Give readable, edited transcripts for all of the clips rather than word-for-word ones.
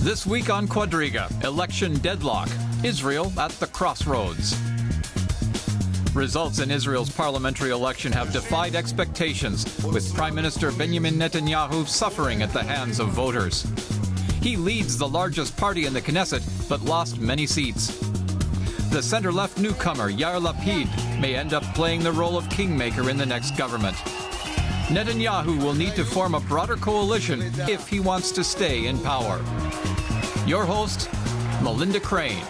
This week on Quadriga, election deadlock, Israel at the crossroads. Results in Israel's parliamentary election have defied expectations, with Prime Minister Benjamin Netanyahu suffering at the hands of voters. He leads the largest party in the Knesset, but lost many seats. The center-left newcomer, Yair Lapid, may end up playing the role of kingmaker in the next government. Netanyahu will need to form a broader coalition if he wants to stay in power. Your host, Melinda Crane.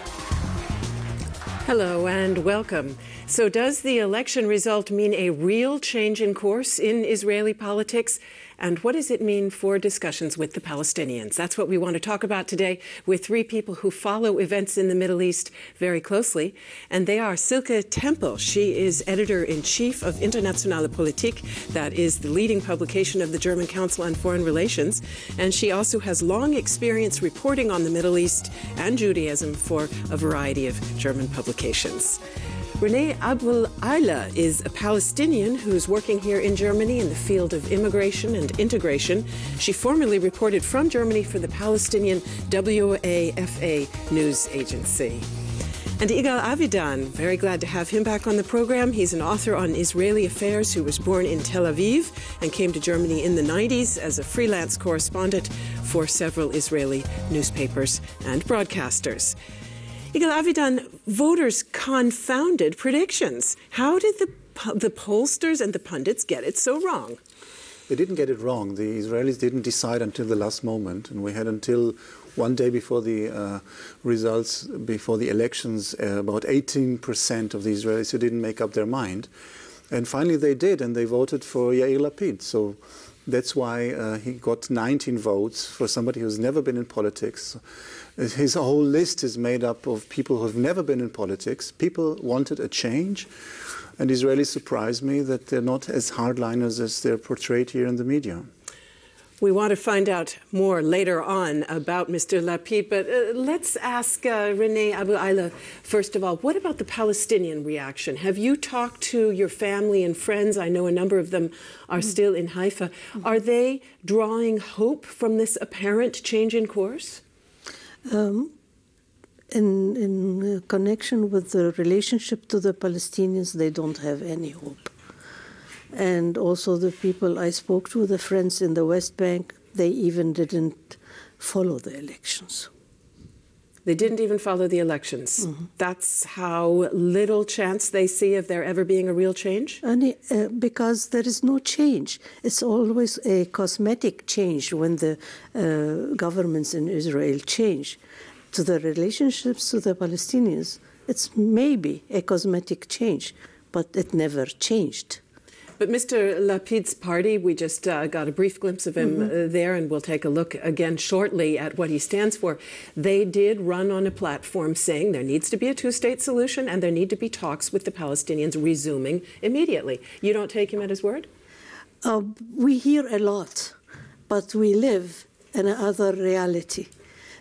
Hello and welcome. So does the election result mean a real change in course in Israeli politics? And what does it mean for discussions with the Palestinians? That's what we want to talk about today with three people who follow events in the Middle East very closely. And they are Silke Tempel. She is editor-in-chief of Internationale Politik. That is the leading publication of the German Council on Foreign Relations. And she also has long experience reporting on the Middle East and Judaism for a variety of German publications. Renee Abul-Ayla is a Palestinian who's working here in Germany in the field of immigration and integration. She formerly reported from Germany for the Palestinian WAFA news agency. And Yigal Avidan, very glad to have him back on the program. He's an author on Israeli affairs who was born in Tel Aviv and came to Germany in the 90s as a freelance correspondent for several Israeli newspapers and broadcasters. Yigal Avidan, voters confounded predictions. How did the pollsters and the pundits get it so wrong? They didn't get it wrong. The Israelis didn't decide until the last moment, and we had until one day before the results, before the elections, about 18% of the Israelis who didn't make up their mind. And finally they did, and they voted for Yair Lapid. So that's why he got 19 votes for somebody who's never been in politics. His whole list is made up of people who have never been in politics. People wanted a change, and Israelis surprised me that they're not as hardliners as they're portrayed here in the media. We want to find out more later on about Mr. Lapid, but let's ask Renee Abul-Ayla, first of all, what about the Palestinian reaction? Have you talked to your family and friends? I know a number of them are still in Haifa. Are they drawing hope from this apparent change in course? In connection with the relationship to the Palestinians, they don't have any hope. And also the people I spoke to, the friends in the West Bank, they even didn't follow the elections. They didn't even follow the elections. Mm-hmm. That's how little chance they see of there ever being a real change? Because there is no change. It's always a cosmetic change when the governments in Israel change. To the relationships to the Palestinians, it's maybe a cosmetic change, but it never changed. But Mr. Lapid's party, we just got a brief glimpse of him there, and we'll take a look again shortly at what he stands for. They did run on a platform saying there needs to be a two-state solution and there need to be talks with the Palestinians resuming immediately. You don't take him at his word? We hear a lot, but we live in another reality.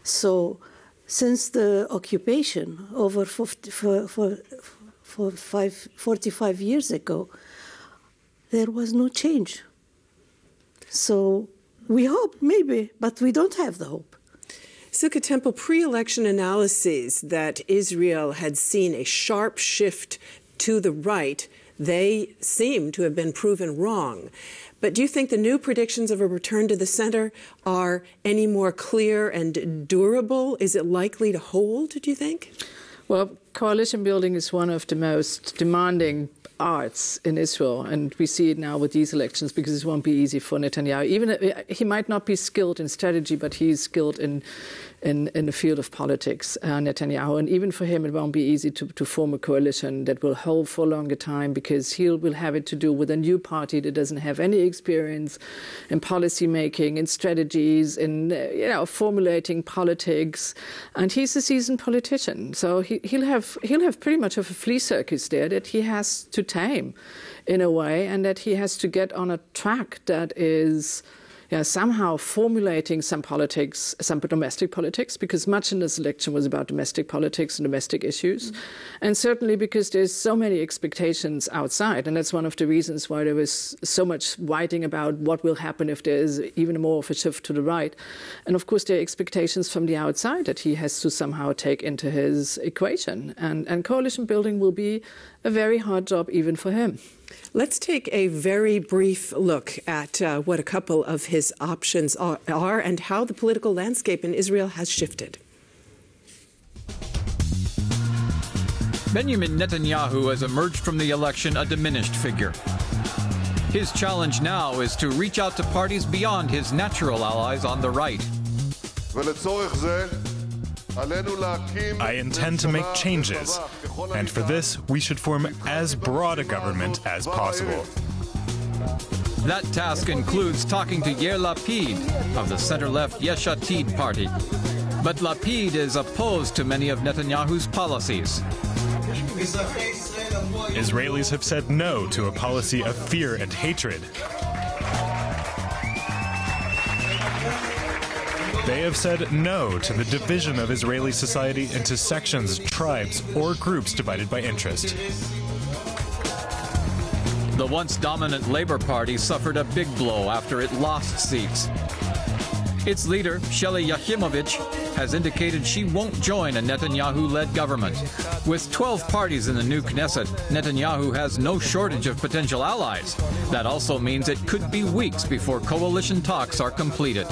So since the occupation over 45 years ago, there was no change. So we hope, maybe, but we don't have the hope. Silke Tempel, pre-election analyses that Israel had seen a sharp shift to the right, they seem to have been proven wrong. But do you think the new predictions of a return to the center are any more clear and durable? Is it likely to hold, do you think? Well, coalition building is one of the most demanding arts in Israel, and we see it now with these elections because it won't be easy for Netanyahu. Even he might not be skilled in strategy, but he's skilled in the field of politics, Netanyahu. And even for him, it won't be easy to form a coalition that will hold for a longer time because he will have it to do with a new party that doesn't have any experience in policy making, in strategies, in formulating politics. And he's a seasoned politician, so he'll have pretty much of a flea circus there that he has to tame in a way, and that he has to get on a track that is somehow formulating some politics, some domestic politics, because much in this election was about domestic politics and domestic issues. And certainly because there's so many expectations outside. And that's one of the reasons why there was so much writing about what will happen if there is even more of a shift to the right. And of course, there are expectations from the outside that he has to somehow take into his equation. And coalition building will be a very hard job even for him. Let's take a very brief look at what a couple of his options are and how the political landscape in Israel has shifted. Benjamin Netanyahu has emerged from the election a diminished figure. His challenge now is to reach out to parties beyond his natural allies on the right. I intend to make changes, and for this, we should form as broad a government as possible. That task includes talking to Yair Lapid of the center-left Yesh Atid party. But Lapid is opposed to many of Netanyahu's policies. Israelis have said no to a policy of fear and hatred. They have said no to the division of Israeli society into sections, tribes, or groups divided by interest. The once dominant Labour Party suffered a big blow after it lost seats. Its leader, Sheli Yachimovich, has indicated she won't join a Netanyahu-led government. With 12 parties in the new Knesset, Netanyahu has no shortage of potential allies. That also means it could be weeks before coalition talks are completed.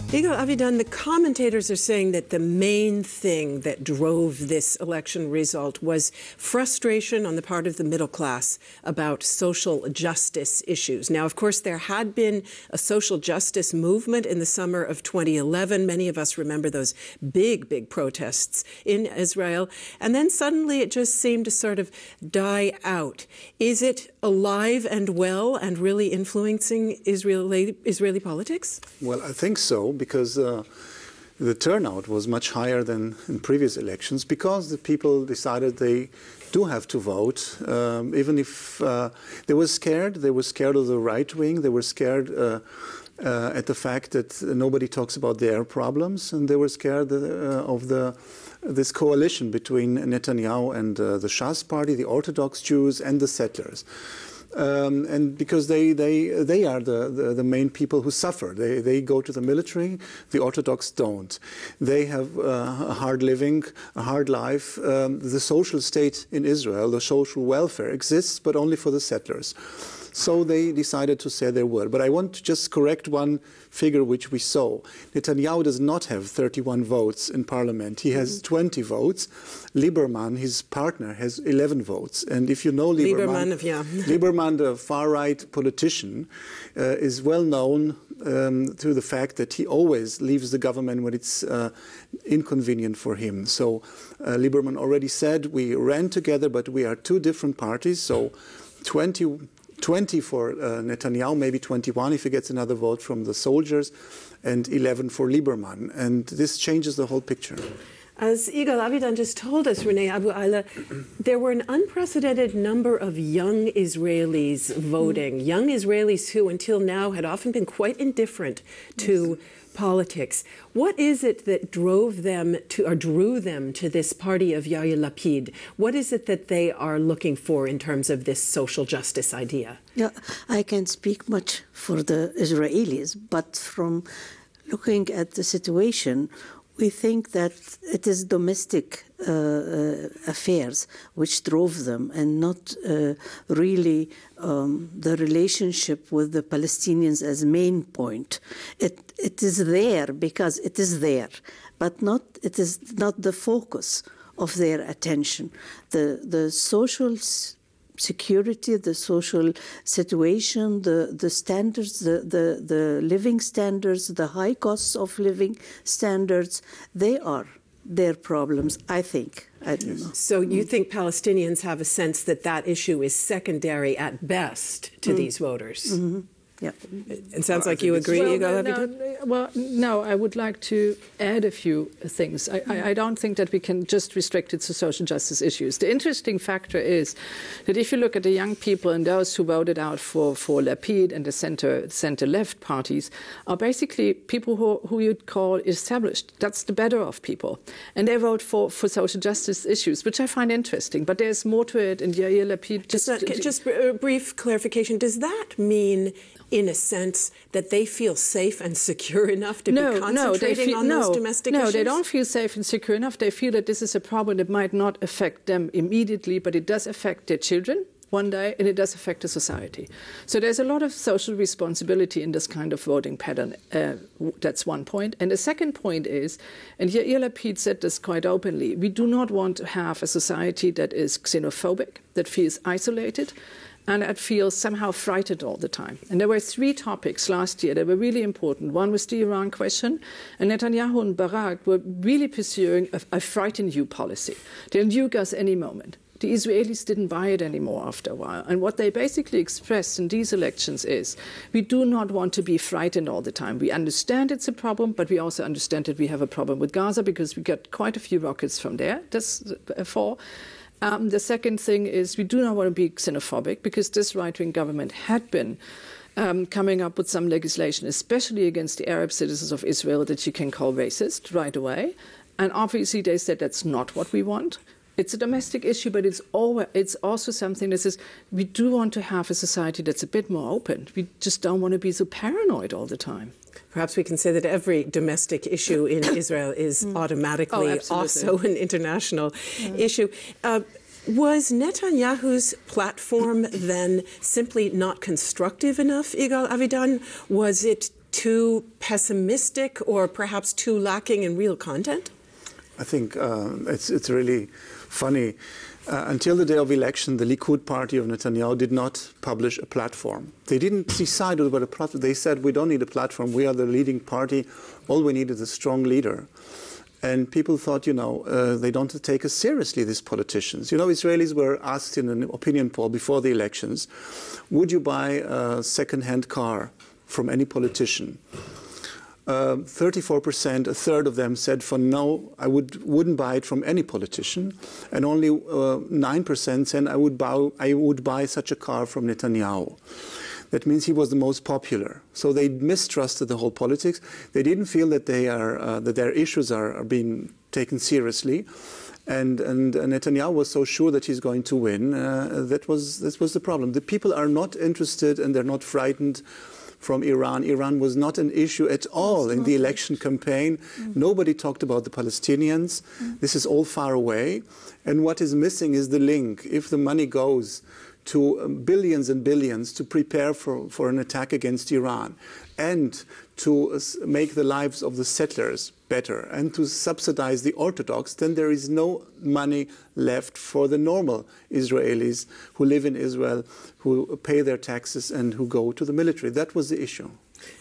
Yigal Avidan, the commentators are saying that the main thing that drove this election result was frustration on the part of the middle class about social justice issues. Now, of course, there had been a social justice movement in the summer of 2011. Many of us remember those big protests in Israel. And then suddenly it just seemed to sort of die out. Is it alive and well and really influencing Israeli politics? Well, I think so, because the turnout was much higher than in previous elections, because the people decided they do have to vote, even if they were scared. They were scared of the right wing. They were scared at the fact that nobody talks about their problems, and they were scared of this coalition between Netanyahu and the Shas party, the Orthodox Jews, and the settlers. And because they are the main people who suffer. They go to the military, the Orthodox don't. They have a hard living, a hard life. The social state in Israel, the social welfare exists, but only for the settlers. So they decided to say their word. But I want to just correct one figure which we saw. Netanyahu does not have 31 votes in parliament. He has 20 votes. Lieberman, his partner, has 11 votes. And if you know Lieberman, Lieberman, the far-right politician, is well known to the fact that he always leaves the government when it's inconvenient for him. So Lieberman already said, we ran together, but we are two different parties. So 20 for Netanyahu, maybe 21 if he gets another vote from the soldiers, and 11 for Lieberman. And this changes the whole picture. As Yigal Avidan just told us, Renee Abu Ayla, there were an unprecedented number of young Israelis voting, young Israelis who until now had often been quite indifferent to politics. What is it that drove them to, or drew them to this party of Yair Lapid? What is it that they are looking for in terms of this social justice idea? Yeah, I can't speak much for the Israelis, but from looking at the situation, we think that it is domestic affairs which drove them, and not really the relationship with the Palestinians as main point. It is there because it is there, but it is not the focus of their attention. The social security, the social situation, the standards, the living standards, the high costs of living standards, they are their problems, I think. I don't know. So you think Palestinians have a sense that that issue is secondary at best to these voters? Yeah. It sounds like you agree, Yigal Avidan? No, I would like to add a few things. I don't think that we can just restrict it to social justice issues. The interesting factor is that if you look at the young people and those who voted out for Lapid and the center-left parties are basically people who you'd call established. That's the better of people. And they vote for social justice issues, which I find interesting. But there's more to it, and Yair Lapid... Just a brief clarification. Does that mean, in a sense, that they feel safe and secure enough to be concentrating on those domestic issues? No, they don't feel safe and secure enough. They feel that this is a problem that might not affect them immediately, but it does affect their children one day, and it does affect the society. So there's a lot of social responsibility in this kind of voting pattern. That's one point. And the second point is, and Yair Lapid said this quite openly, we do not want to have a society that is xenophobic, that feels isolated, and that feels somehow frightened all the time. And there were 3 topics last year that were really important. One was the Iran question, and Netanyahu and Barak were really pursuing a frighten you policy. They'll nuke us any moment. The Israelis didn't buy it anymore after a while. And what they basically expressed in these elections is, we do not want to be frightened all the time. We understand it's a problem, but we also understand that we have a problem with Gaza because we got quite a few rockets from there. That's 4. The second thing is we do not want to be xenophobic because this right-wing government had been coming up with some legislation, especially against the Arab citizens of Israel, that you can call racist right away. And obviously they said that's not what we want. It's a domestic issue, but it's also something that says we do want to have a society that's a bit more open. We just don't want to be so paranoid all the time. Perhaps we can say that every domestic issue in Israel is automatically also an international issue. Was Netanyahu's platform then simply not constructive enough, Yigal Avidan? Was it too pessimistic or perhaps too lacking in real content? I think it's really funny. Until the day of election, the Likud party of Netanyahu did not publish a platform. They didn't decide about a platform. They said, we don't need a platform. We are the leading party. All we need is a strong leader. And people thought, they don't take us seriously, these politicians. Israelis were asked in an opinion poll before the elections, would you buy a second-hand car from any politician? 34%, a third of them said for no, I wouldn't buy it from any politician, and only 9% said I would buy such a car from Netanyahu. That means he was the most popular. So they mistrusted the whole politics. They didn't feel that that their issues are being taken seriously. And Netanyahu was so sure that he's going to win. That was the problem. The people are not interested and they're not frightened from Iran. Iran was not an issue at all in the election campaign. Nobody talked about the Palestinians. This is all far away. And what is missing is the link. If the money goes to billions and billions to prepare for an attack against Iran and to make the lives of the settlers better and to subsidize the Orthodox, then there is no money left for the normal Israelis who live in Israel, who pay their taxes and who go to the military. That was the issue.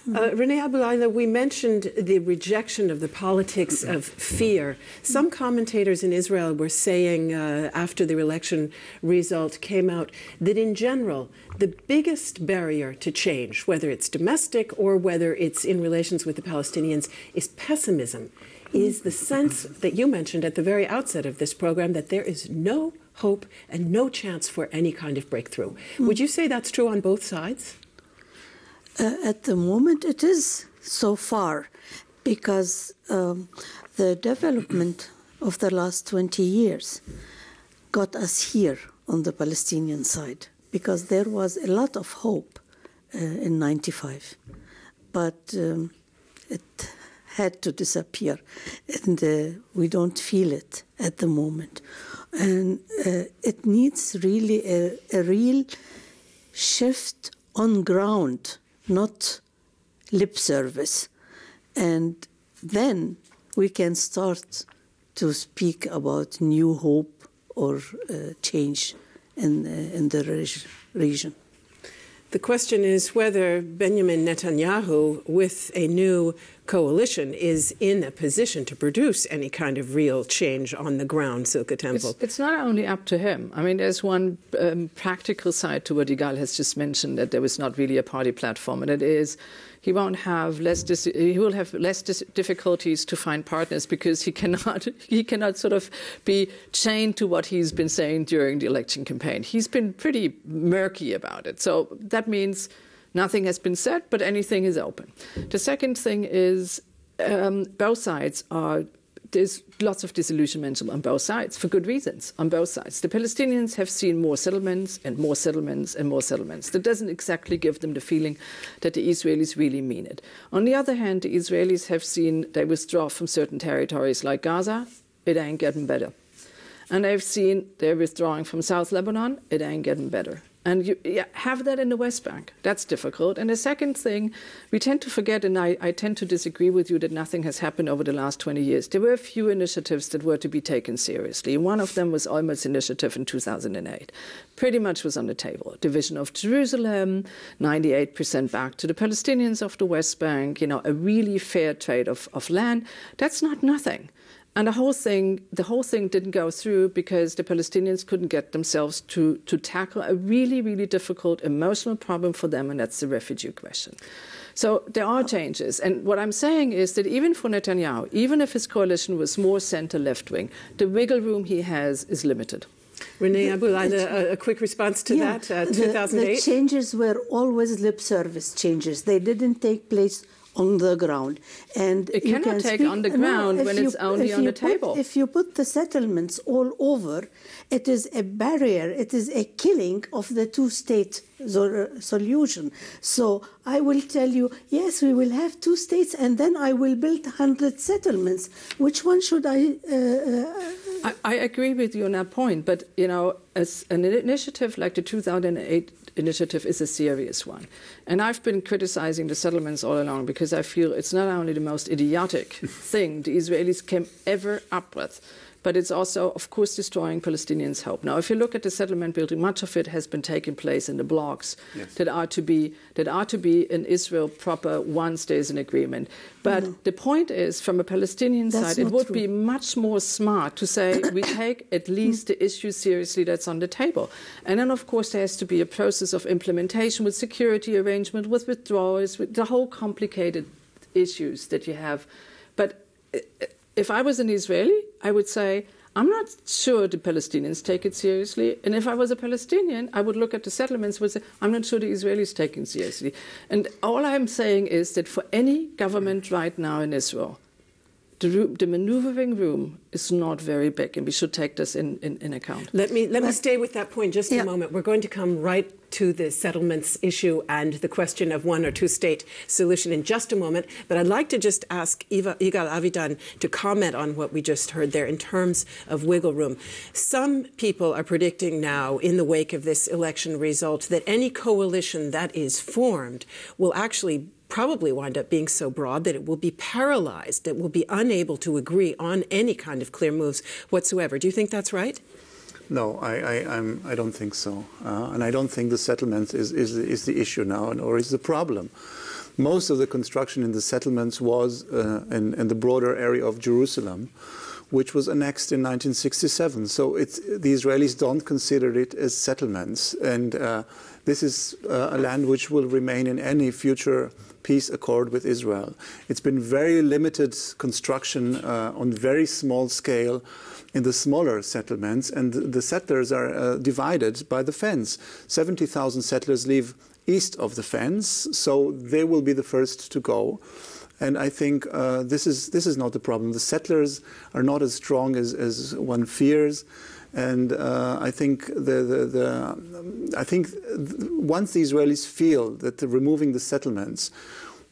Renee Aboulayla, we mentioned the rejection of the politics of fear. Some commentators in Israel were saying after the election result came out that in general, the biggest barrier to change, whether it's domestic or whether it's in relations with the Palestinians, is pessimism, is the sense that you mentioned at the very outset of this program that there is no hope and no chance for any kind of breakthrough. Would you say that's true on both sides? At the moment, it is so far, because the development of the last 20 years got us here on the Palestinian side, because there was a lot of hope in 95, but it had to disappear, and we don't feel it at the moment. And it needs really a real shift on ground, not lip service. And then we can start to speak about new hope or change in the region. The question is whether Benjamin Netanyahu, with a new coalition is in a position to produce any kind of real change on the ground, Silke Temple. It's not only up to him. I mean, there's one practical side to what Yigal has just mentioned, that there was not really a party platform, and it is he will have less difficulties to find partners because he cannot sort of be chained to what he's been saying during the election campaign. He's been pretty murky about it. So that means nothing has been said, but anything is open. The second thing is both sides there's lots of disillusionment on both sides, for good reasons, on both sides. The Palestinians have seen more settlements and more settlements and more settlements. That doesn't exactly give them the feeling that the Israelis really mean it. On the other hand, the Israelis have seen they withdraw from certain territories like Gaza. It ain't getting better. And they've seen they're withdrawing from South Lebanon. It ain't getting better. And you have that in the West Bank. That's difficult. And the second thing, we tend to forget, and I tend to disagree with you, that nothing has happened over the last 20 years. There were a few initiatives that were to be taken seriously. One of them was Olmert's initiative in 2008. Pretty much was on the table. Division of Jerusalem, 98% back to the Palestinians of the West Bank, a really fair trade of land. That's not nothing. And the whole thing didn't go through because the Palestinians couldn't get themselves to tackle a really, really difficult emotional problem for them, and that's the refugee question. So there are changes. And what I'm saying is that even for Netanyahu, even if his coalition was more center-left-wing, the wiggle room he has is limited. Renee Aboulayla, a quick response to that, 2008? The changes were always lip service changes. They didn't take place on the ground. And it cannot take on the ground when it's only on the table. If you put the settlements all over, it is a barrier. It is a killing of the two-state solution. So I will tell you, yes, we will have two states, and then I will build 100 settlements. Which one should I agree with you on that point, but, as an initiative like the 2008 initiative is a serious one. And I've been criticizing the settlements all along because I feel it's not only the most idiotic thing the Israelis came ever up with, but it's also, of course, destroying Palestinians' hope. Now, if you look at the settlement building, much of it has been taking place in the blocks that are to be in Israel proper once there's an agreement. But the point is, from a Palestinian side, it would be much more smart to say we take at least the issue seriously that's on the table. And then, of course, there has to be a process of implementation with security arrangement, with withdrawals, with the whole complicated issues that you have. But if I was an Israeli, I would say, I'm not sure the Palestinians take it seriously. And if I was a Palestinian, I would look at the settlements and would say, I'm not sure the Israelis take it seriously. And all I'm saying is that for any government right now in Israel, the maneuvering room is not very big, and we should take this in account. Let me stay with that point just a moment. We're going to come right to the settlements issue and the question of one or two state solution in just a moment. But I'd like to just ask Yigal Avidan to comment on what we just heard there in terms of wiggle room. Some people are predicting now, in the wake of this election result, that any coalition that is formed will actually probably wind up being so broad that it will be paralyzed, that will be unable to agree on any kind of clear moves whatsoever. Do you think that's right? No, I don't think so. And I don't think the settlement is the issue now, or is the problem. Most of the construction in the settlements was in the broader area of Jerusalem, which was annexed in 1967. So the Israelis don't consider it as settlements. And this is a land which will remain in any future peace accord with Israel. It's been very limited construction on very small scale in the smaller settlements, and the settlers are divided by the fence. 70,000 settlers live east of the fence, so they will be the first to go. And I think this is not the problem. The settlers are not as strong as one fears. And I think once the Israelis feel that removing the settlements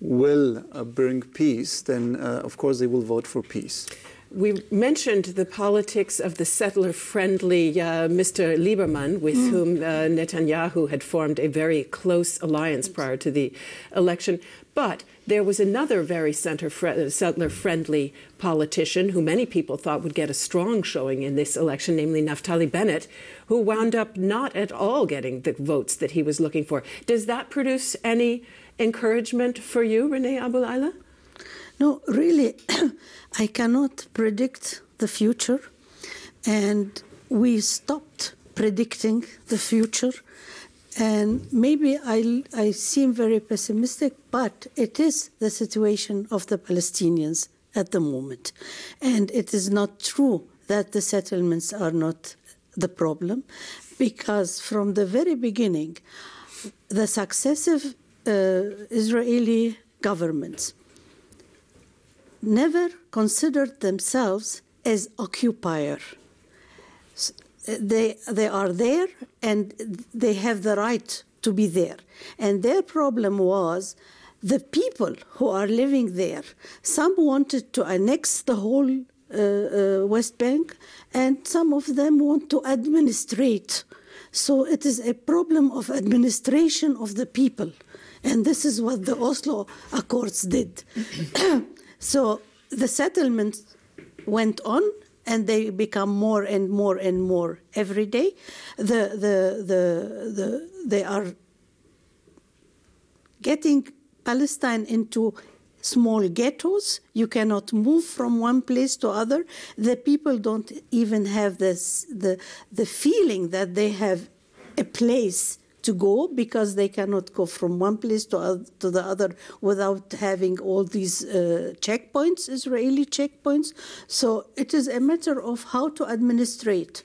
will bring peace, then of course they will vote for peace. We mentioned the politics of the settler-friendly Mr. Lieberman, with whom Netanyahu had formed a very close alliance prior to the election. But there was another very settler-friendly politician who many people thought would get a strong showing in this election, namely Naftali Bennett, who wound up not at all getting the votes that he was looking for. Does that produce any encouragement for you, Renee Aboulayla? No, really, I cannot predict the future, and we stopped predicting the future. And maybe I seem very pessimistic, but it is the situation of the Palestinians at the moment. And it is not true that the settlements are not the problem, because from the very beginning, the successive Israeli governments never considered themselves as occupier. They are there and they have the right to be there. And their problem was the people who are living there. Some wanted to annex the whole West Bank, and some of them want to administrate. So it is a problem of administration of the people. And this is what the Oslo Accords did. So the settlements went on, and they become more and more and more every day. They are getting Palestine into small ghettos. You cannot move from one place to other. The people don't even have the feeling that they have a place to go, because they cannot go from one place to the other without having all these checkpoints, Israeli checkpoints. So it is a matter of how to administrate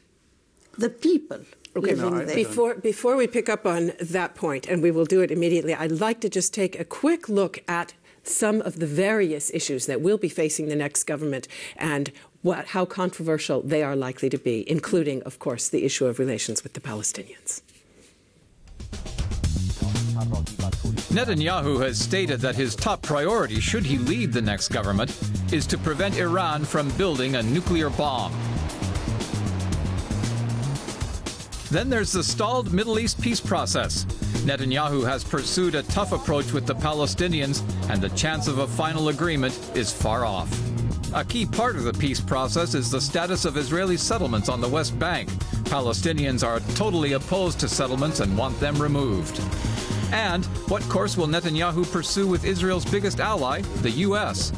the people living there. Before we pick up on that point, and we will do it immediately, I'd like to just take a quick look at some of the various issues that will be facing the next government and how controversial they are likely to be, including, of course, the issue of relations with the Palestinians. Netanyahu has stated that his top priority, should he lead the next government, is to prevent Iran from building a nuclear bomb. Then there's the stalled Middle East peace process. Netanyahu has pursued a tough approach with the Palestinians, and the chance of a final agreement is far off. A key part of the peace process is the status of Israeli settlements on the West Bank. Palestinians are totally opposed to settlements and want them removed. And what course will Netanyahu pursue with Israel's biggest ally, the U.S.?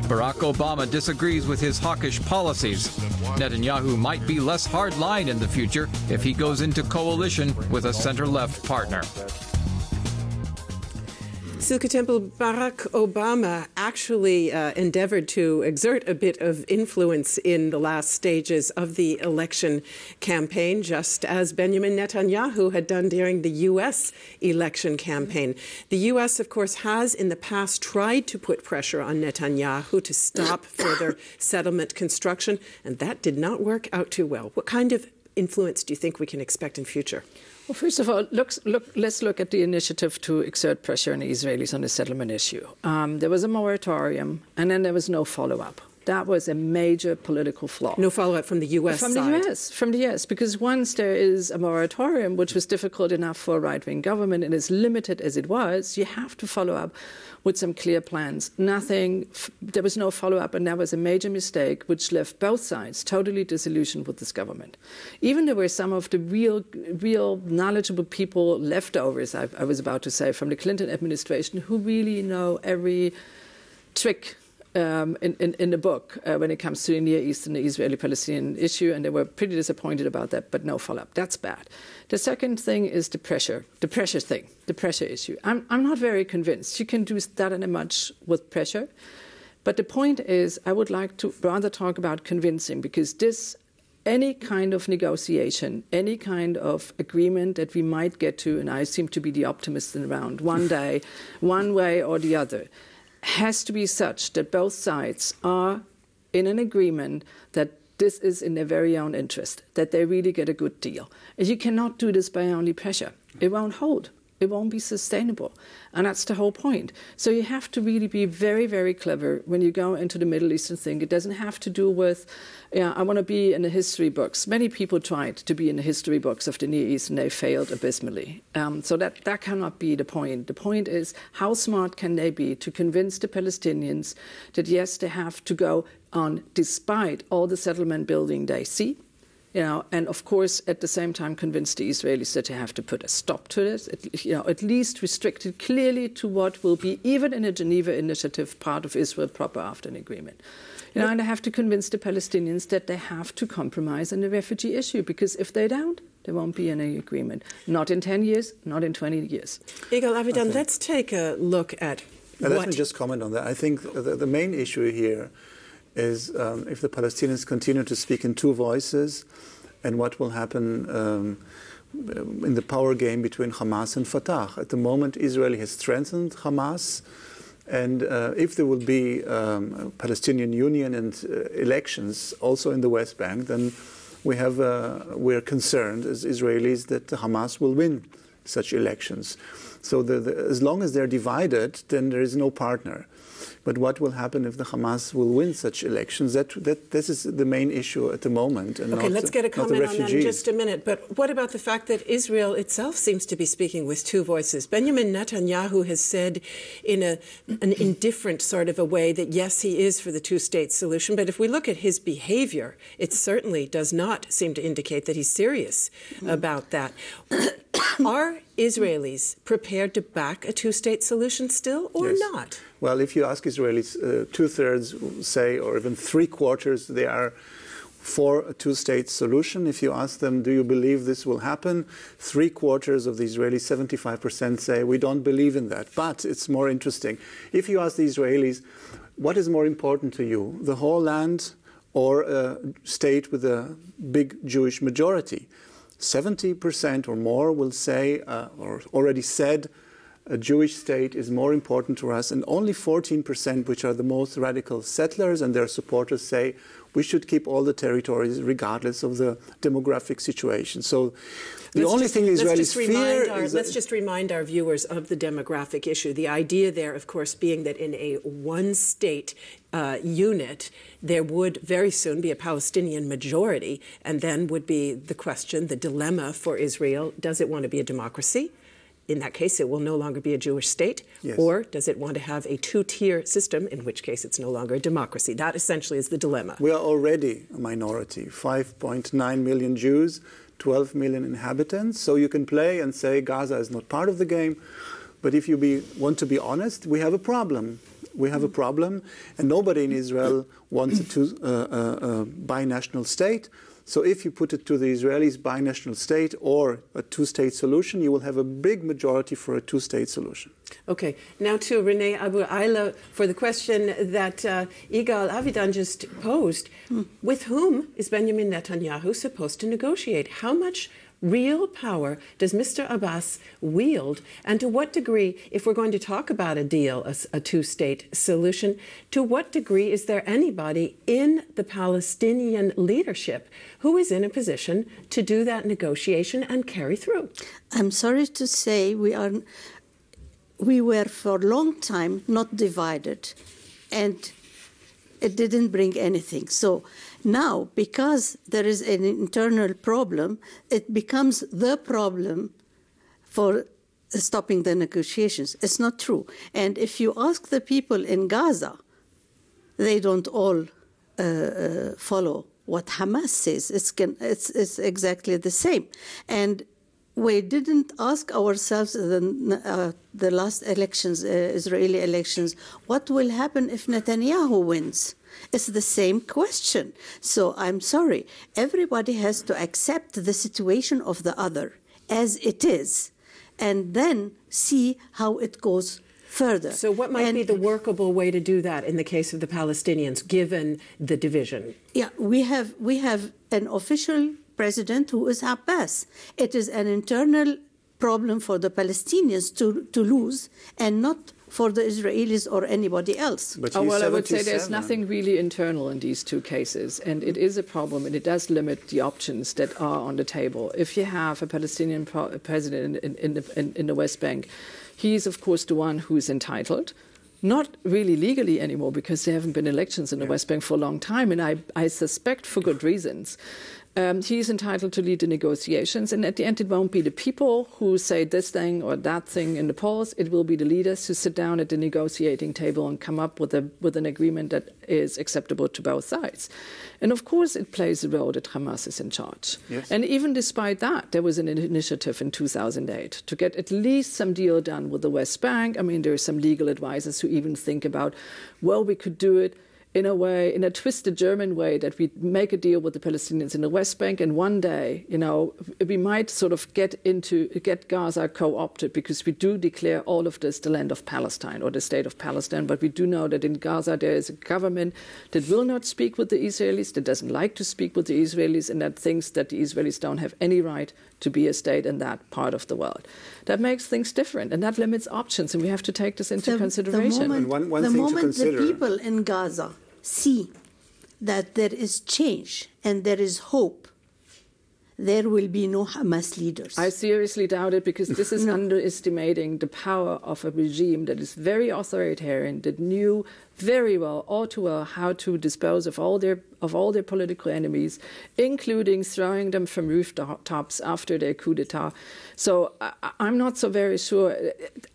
Barack Obama disagrees with his hawkish policies. Netanyahu might be less hard-line in the future if he goes into coalition with a center-left partner. Silke Temple, Barack Obama actually endeavored to exert a bit of influence in the last stages of the election campaign, just as Benjamin Netanyahu had done during the U.S. election campaign. The U.S., of course, has in the past tried to put pressure on Netanyahu to stop further settlement construction, and that did not work out too well. What kind of influence do you think we can expect in future? Well, first of all, let's look at the initiative to exert pressure on the Israelis on the settlement issue. There was a moratorium, and then there was no follow-up. That was a major political flaw. No follow-up from the U.S. side? From the U.S., because once there is a moratorium, which was difficult enough for a right-wing government and as limited as it was, you have to follow up with some clear plans. There was no follow-up, and that was a major mistake, which left both sides totally disillusioned with this government. Even there were some of the real knowledgeable people, leftovers, I was about to say, from the Clinton administration, who really know every trick in the book when it comes to the Near East and the Israeli-Palestinian issue, and they were pretty disappointed about that, but no follow-up. That's bad. The second thing is the pressure issue. I'm not very convinced. You can do that in much with pressure, but the point is I would like to rather talk about convincing, because any kind of negotiation, any kind of agreement that we might get to, and I seem to be the optimist around one day, one way or the other, has to be such that both sides are in an agreement that this is in their very own interest, that they really get a good deal. And you cannot do this by only pressure. It won't hold. It won't be sustainable. And that's the whole point. So you have to really be very, very clever when you go into the Middle Eastern thing. It doesn't have to do with, I want to be in the history books. Many people tried to be in the history books of the Near East, and they failed abysmally. So that cannot be the point. The point is, how smart can they be to convince the Palestinians that, yes, they have to go on despite all the settlement building they see, and of course, at the same time, convince the Israelis that they have to put a stop to this, at least restrict it clearly to what will be, even in a Geneva initiative, part of Israel proper after an agreement. And they have to convince the Palestinians that they have to compromise on the refugee issue, because if they don't, there won't be any agreement. Not in 10 years, not in 20 years. Yigal Avidan, let's take a look at Let me just comment on that. I think the main issue here is if the Palestinians continue to speak in two voices, and what will happen in the power game between Hamas and Fatah. At the moment, Israel has strengthened Hamas. And if there will be a Palestinian Union and elections also in the West Bank, then we're concerned as Israelis that Hamas will win such elections. So as long as they're divided, then there is no partner. But what will happen if the Hamas will win such elections? This is the main issue at the moment. And okay, let's get a comment on that in just a minute. But what about the fact that Israel itself seems to be speaking with two voices? Benjamin Netanyahu has said in an indifferent sort of a way that, yes, he is for the two-state solution. But if we look at his behavior, it certainly does not seem to indicate that he's serious about that. Are Israelis prepared to back a two-state solution still or not? Well, if you ask Israelis, two-thirds say, or even three-quarters, they are for a two-state solution. If you ask them, do you believe this will happen? Three-quarters of the Israelis, 75%, say, we don't believe in that. But it's more interesting. If you ask the Israelis, what is more important to you, the whole land or a state with a big Jewish majority? 70% or more will say, or already said, a Jewish state is more important to us, and only 14%, which are the most radical settlers and their supporters, say we should keep all the territories regardless of the demographic situation. So the only thing Israelis fear is... Let's just remind our viewers of the demographic issue. The idea there, of course, being that in a one-state unit, there would very soon be a Palestinian majority, and then would be the question, the dilemma for Israel, does it want to be a democracy? In that case, it will no longer be a Jewish state. Yes. Or does it want to have a two-tier system, in which case it's no longer a democracy? That essentially is the dilemma. We are already a minority, 5.9 million Jews, 12 million inhabitants. So you can play and say Gaza is not part of the game. But if you want to be honest, we have a problem. We have a problem, and nobody in Israel wants a binational state. So if you put it to the Israelis, binational state or a two-state solution, you will have a big majority for a two-state solution. Okay. Now to Renee Abu Ayla for the question that Yigal Avidan just posed. With whom is Benjamin Netanyahu supposed to negotiate? How much real power does Mr. Abbas wield? And to what degree, if we're going to talk about a deal, a two-state solution, to what degree is there anybody in the Palestinian leadership who is in a position to do that negotiation and carry through? I'm sorry to say we were for a long time not divided, and it didn't bring anything. So now, because there is an internal problem, it becomes the problem for stopping the negotiations. It's not true. And if you ask the people in Gaza, they don't all follow what Hamas says. It's exactly the same. And we didn't ask ourselves in the last elections, Israeli elections, what will happen if Netanyahu wins? It's the same question. So I'm sorry. Everybody has to accept the situation of the other as it is, and then see how it goes further. So what might be the workable way to do that in the case of the Palestinians, given the division? Yeah, we have an official president who is Abbas. It is an internal problem for the Palestinians to lose, and not for the Israelis or anybody else. But well, I would say there's nothing really internal in these two cases, and it is a problem, and it does limit the options that are on the table. If you have a Palestinian president in the West Bank, he's, of course, the one who's entitled. Not really legally anymore, because there haven't been elections in the West Bank for a long time, and I suspect for good reasons. He's entitled to lead the negotiations, and at the end it won't be the people who say this thing or that thing in the polls. It will be the leaders who sit down at the negotiating table and come up with an agreement that is acceptable to both sides. And of course it plays a role that Hamas is in charge. Yes. And even despite that, there was an initiative in 2008 to get at least some deal done with the West Bank. I mean, there are some legal advisors who even think about, well, we could do it in a way, in a twisted German way, that we make a deal with the Palestinians in the West Bank, and one day, we might sort of get Gaza co-opted, because we do declare all of this the land of Palestine or the state of Palestine, but we do know that in Gaza there is a government that will not speak with the Israelis, that doesn't like to speak with the Israelis, and that thinks that the Israelis don't have any right to be a state in that part of the world. That makes things different, and that limits options, and we have to take this into consideration. The moment the people in Gaza see that there is change and there is hope, there will be no Hamas leaders. I seriously doubt it, because this is underestimating the power of a regime that is very authoritarian, that knew very well, all too well, how to dispose of all their political enemies, including throwing them from rooftops after their coup d'etat. So I'm not so very sure.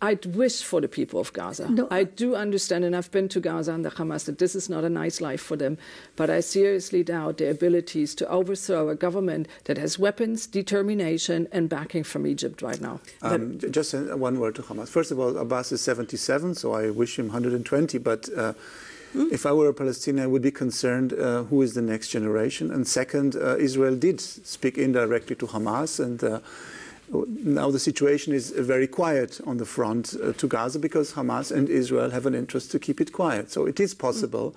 I'd wish for the people of Gaza. No. I do understand, and I've been to Gaza and the Hamas, that this is not a nice life for them. But I seriously doubt their abilities to overthrow a government that has weapons, determination, and backing from Egypt right now. Just one word to Hamas. First of all, Abbas is 77, so I wish him 120, but if I were a Palestinian, I would be concerned who is the next generation. And second, Israel did speak indirectly to Hamas, and now the situation is very quiet on the front to Gaza, because Hamas and Israel have an interest to keep it quiet. So it is possible,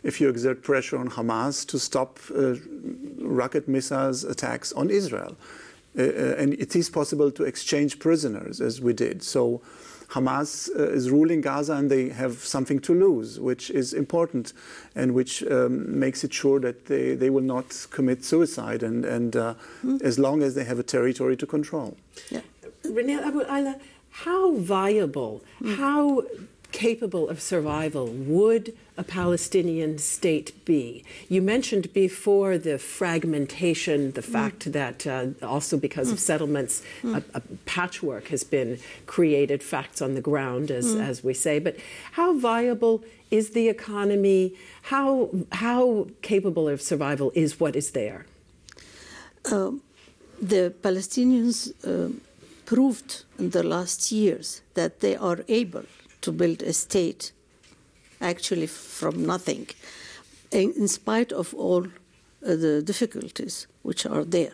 if you exert pressure on Hamas, to stop rocket missiles attacks on Israel. And it is possible to exchange prisoners, as we did. So Hamas is ruling Gaza, and they have something to lose, which is important, and which makes it sure that they will not commit suicide, and as long as they have a territory to control. Yeah. Renée Abu Ayla, how viable, how capable of survival would a Palestinian state be? You mentioned before the fragmentation, the fact that also because of settlements, a patchwork has been created, facts on the ground, as we say. But how viable is the economy? How capable of survival is what is there? The Palestinians proved in the last years that they are able to build a state, actually from nothing, in spite of all the difficulties which are there.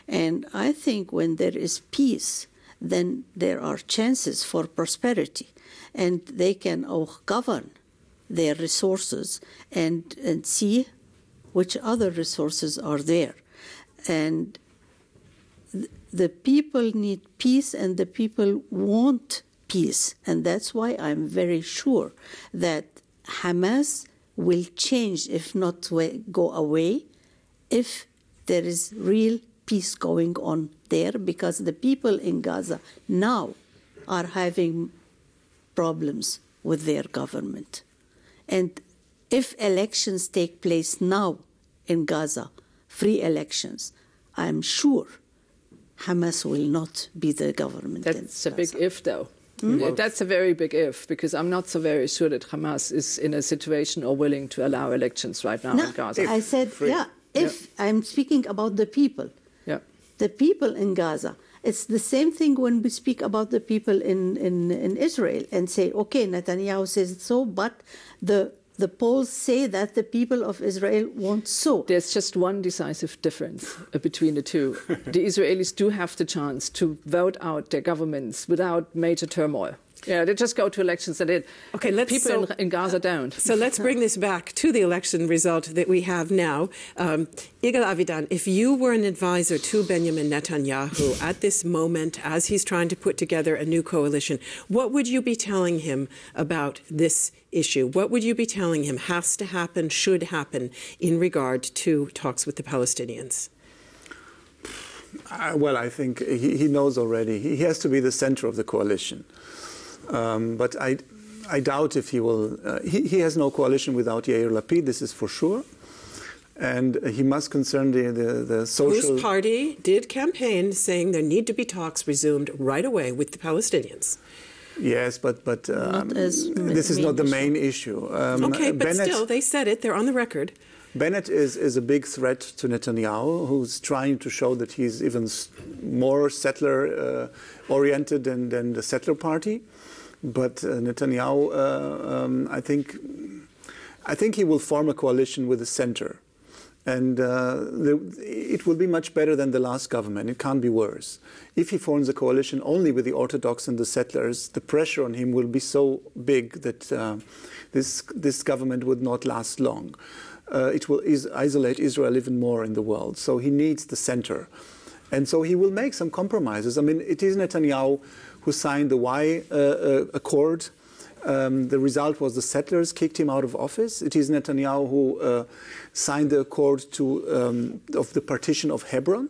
And I think when there is peace, then there are chances for prosperity, and they can auch govern their resources and see which other resources are there. And the people need peace, and the people want peace, and that's why I'm very sure that Hamas will change, if not go away, if there is real peace going on there, because the people in Gaza now are having problems with their government. And if elections take place now in Gaza, free elections, I'm sure Hamas will not be the government. That's a big if, though. That's a very big if, because I'm not so very sure that Hamas is in a situation or willing to allow elections right now in Gaza. I said, I'm speaking about the people. Yeah. The people in Gaza. It's the same thing when we speak about the people in Israel and say, okay, Netanyahu says so, but the polls say that the people of Israel want so. There's just one decisive difference between the two. The Israelis do have the chance to vote out their governments without major turmoil. Yeah, they just go to elections and people in Gaza don't. So let's bring this back to the election result that we have now. Yigal Avidan, if you were an advisor to Benjamin Netanyahu at this moment, as he's trying to put together a new coalition, what would you be telling him about this issue? What would you be telling him has to happen, should happen, in regard to talks with the Palestinians? Well, I think he knows already. He has to be the center of the coalition. But I doubt if he will. He has no coalition without Yair Lapid, this is for sure. And he must concern the social... Whose party did campaign saying there need to be talks resumed right away with the Palestinians. Yes, but this is not the main issue. Okay, but still, they said it. They're on the record. Bennett is a big threat to Netanyahu, who's trying to show that he's even more settler-oriented than the settler party. But Netanyahu, I think he will form a coalition with the center. And it will be much better than the last government. It can't be worse. If he forms a coalition only with the Orthodox and the settlers, the pressure on him will be so big that this government would not last long. It will isolate Israel even more in the world. So he needs the center. And so he will make some compromises. I mean, it is Netanyahu who signed the Y Accord. The result was the settlers kicked him out of office. It is Netanyahu who signed the accord of the partition of Hebron.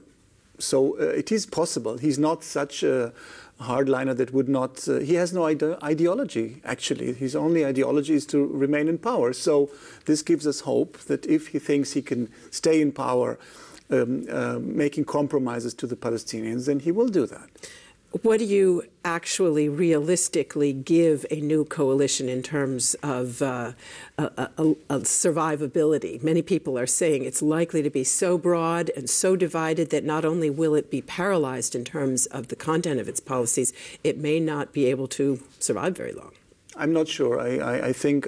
So it is possible. He's not such a hardliner that would not... he has no ideology, actually. His only ideology is to remain in power. So this gives us hope that if he thinks he can stay in power, making compromises to the Palestinians, then he will do that. What do you actually realistically give a new coalition in terms of survivability? Many people are saying it's likely to be so broad and so divided that not only will it be paralyzed in terms of the content of its policies, it may not be able to survive very long. I'm not sure. I think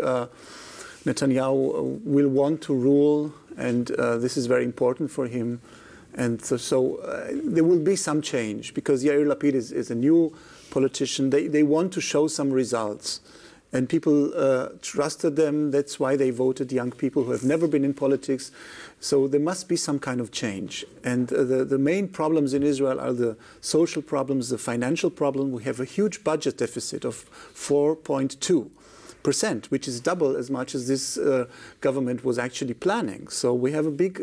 Netanyahu will want to rule, and this is very important for him. And so there will be some change because Yair Lapid is a new politician. They want to show some results. And people trusted them. That's why they voted young people who have never been in politics. So there must be some kind of change. And the main problems in Israel are the social problems, the financial problem. We have a huge budget deficit of 4.2%, which is double as much as this government was actually planning. So we have a big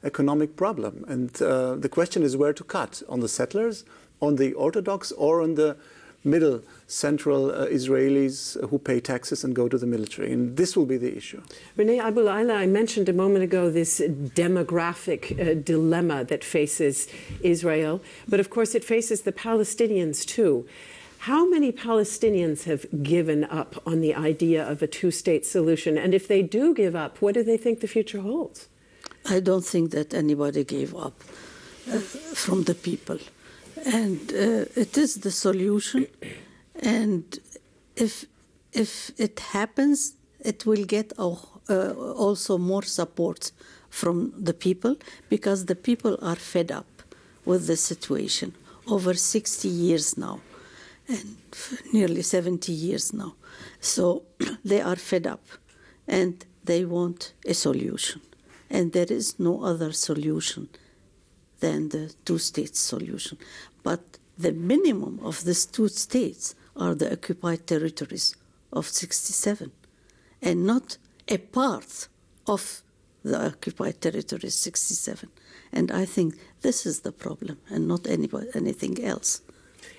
economic problem. And the question is where to cut, on the settlers, on the Orthodox, or on the middle central Israelis who pay taxes and go to the military. And this will be the issue. Renee Abulayla, I mentioned a moment ago this demographic dilemma that faces Israel, but of course it faces the Palestinians too. How many Palestinians have given up on the idea of a two-state solution? And if they do give up, what do they think the future holds? I don't think that anybody gave up from the people. And it is the solution. And if it happens, it will get also more support from the people, because the people are fed up with the situation over 60 years now, and nearly 70 years now. So they are fed up, and they want a solution. And there is no other solution than the two-state solution. But the minimum of these two states are the occupied territories of 67, and not a part of the occupied territories 67. And I think this is the problem, and not anything else.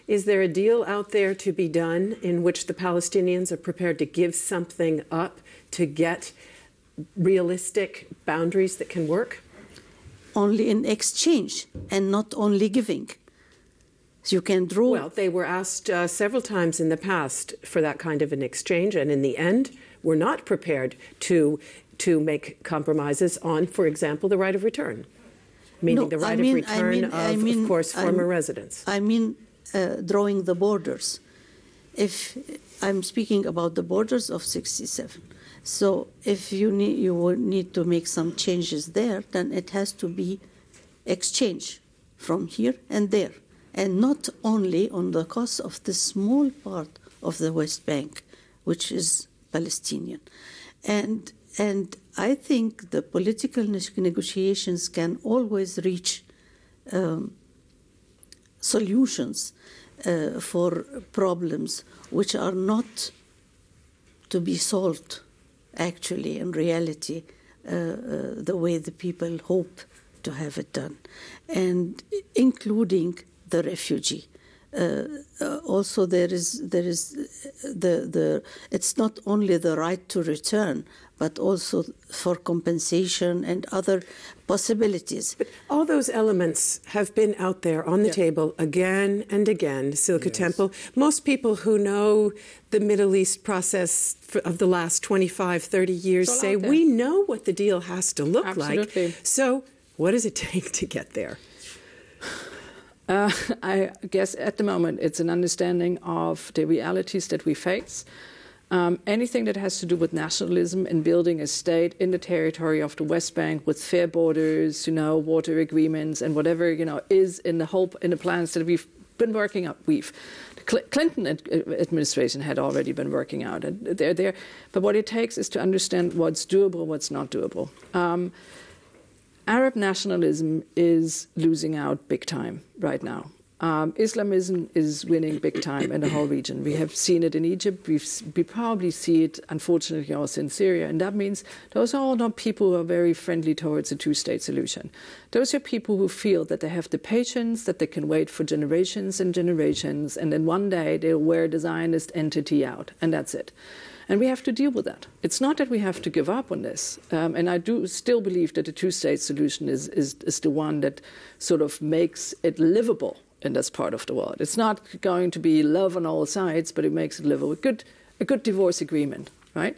Is there a deal out there to be done in which the Palestinians are prepared to give something up to get realistic boundaries that can work? Only in exchange, and not only giving. You can draw... Well, they were asked several times in the past for that kind of an exchange, and in the end were not prepared to make compromises on, for example, the right of return, meaning the right of return of course, former residents. I mean drawing the borders. If I'm speaking about the borders of 67. So if you will need to make some changes there, then it has to be exchange from here and there, and not only on the cost of the small part of the West Bank, which is Palestinian. And I think the political negotiations can always reach solutions for problems which are not to be solved actually in reality the way the people hope to have it done, and including the refugee also there is it's not only the right to return, but also for compensation and other possibilities. But all those elements have been out there on the table again and again, Silke Temple. Most people who know the Middle East process of the last 25, 30 years say, we know what the deal has to look like. So what does it take to get there? I guess at the moment it's an understanding of the realities that we face. Anything that has to do with nationalism and building a state in the territory of the West Bank with fair borders, water agreements and whatever, is in the plans that we've been working up. The Clinton administration had already been working out. And they're there. But what it takes is to understand what's doable, what's not doable. Arab nationalism is losing out big time right now. Islamism is winning big time in the whole region. We have seen it in Egypt. We probably see it, unfortunately, also in Syria. And that means those are all not people who are very friendly towards a two-state solution. Those are people who feel that they have the patience, that they can wait for generations and generations, and then one day they'll wear the Zionist entity out, and that's it. And we have to deal with that. It's not that we have to give up on this. And I do still believe that the two-state solution is the one that sort of makes it livable in this part of the world. It's not going to be love on all sides, but it makes it livable. A good divorce agreement, right?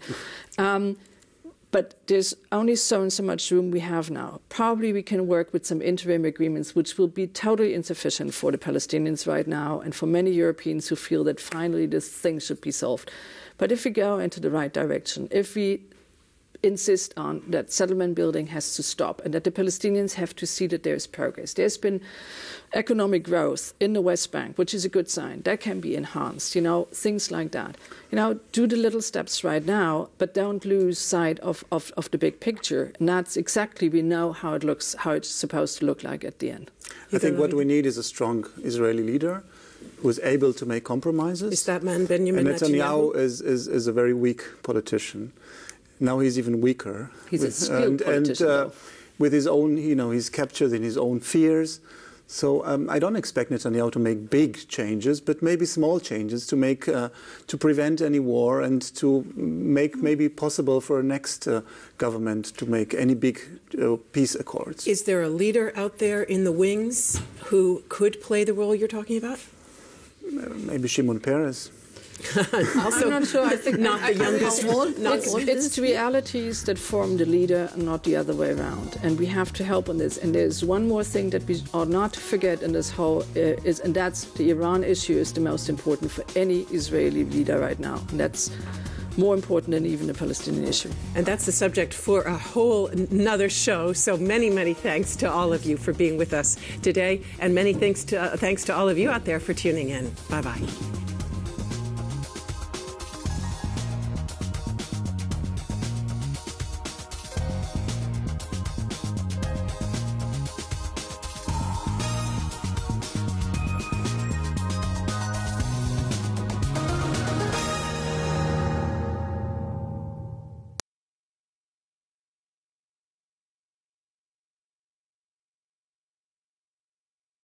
But there's only so and so much room we have now. Probably we can work with some interim agreements, which will be totally insufficient for the Palestinians right now and for many Europeans who feel that finally this thing should be solved. But if we go into the right direction, if we insist on that settlement building has to stop and that the Palestinians have to see that there's progress. There's been economic growth in the West Bank, which is a good sign. That can be enhanced, things like that. Do the little steps right now, but don't lose sight of the big picture. And that's exactly, we know how it looks, how it's supposed to look like at the end. I think what we need is a strong Israeli leader who is able to make compromises. Is that man Benjamin Netanyahu? Is a very weak politician. Now he's even weaker. He's a skilled politician. And with his own, he's captured in his own fears. So I don't expect Netanyahu to make big changes, but maybe small changes to make to prevent any war and to make maybe possible for a next government to make any big peace accords. Is there a leader out there in the wings who could play the role you're talking about? Maybe Shimon Peres. Also, I'm not sure. I think not the youngest. It's the realities that form the leader and not the other way around. And we have to help on this. And there's one more thing that we ought not to forget in this whole and that's the Iran issue is the most important for any Israeli leader right now. And that's more important than even the Palestinian issue. And that's the subject for a whole another show. So many, many thanks to all of you for being with us today. And many thanks to all of you out there for tuning in. Bye-bye.